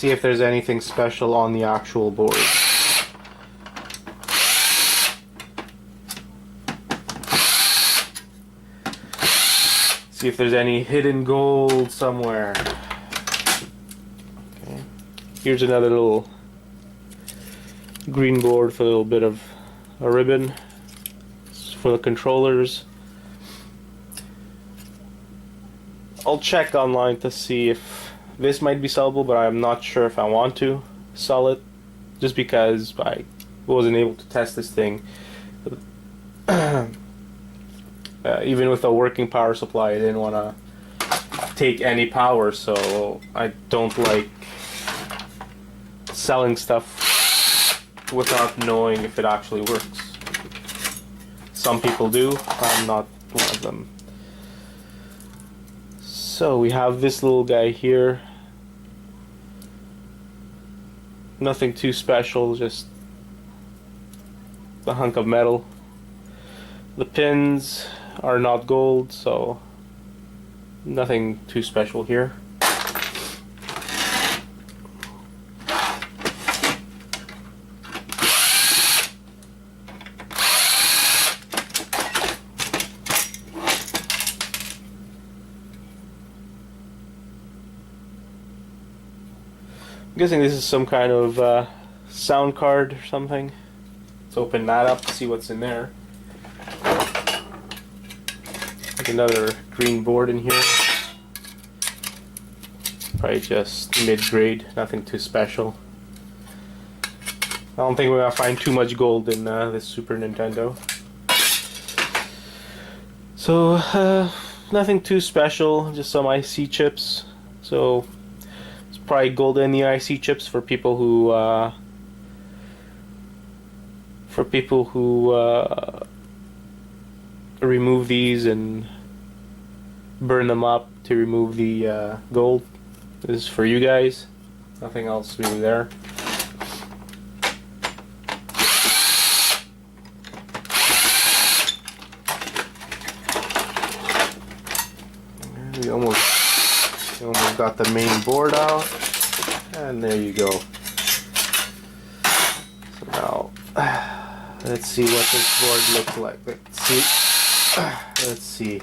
See if there's anything special on the actual board. See if there's any hidden gold somewhere. Okay. Here's another little green board for a little bit of a ribbon. It's for the controllers. I'll check online to see if this might be sellable, but I'm not sure if I want to sell it, just because I wasn't able to test this thing. Even with a working power supply, I didn't want to take any power, so I don't like selling stuff without knowing if it actually works. Some people do, I'm not one of them. So we have this little guy here. Nothing too special, just a hunk of metal. The pins are not gold, so nothing too special here. I'm guessing this is some kind of sound card or something. Let's open that up to see what's in there. Another green board in here. Probably just mid-grade, nothing too special. I don't think we're gonna find too much gold in this Super Nintendo. So nothing too special, just some IC chips. So it's probably gold in the IC chips for people who remove these and burn them up to remove the gold. This is for you guys. Nothing else really there. We almost got the main board out, and there you go. So now let's see what this board looks like. Let's see.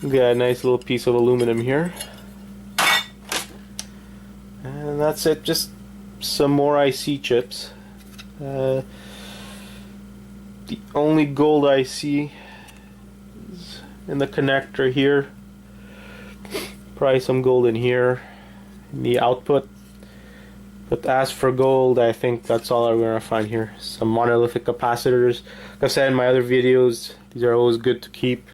We got a nice little piece of aluminum here. And that's it, just some more IC chips. The only gold I see is in the connector here. Probably some gold in here in the output. But as for gold, I think that's all we're gonna find here. Some monolithic capacitors. Like I said in my other videos, these are always good to keep.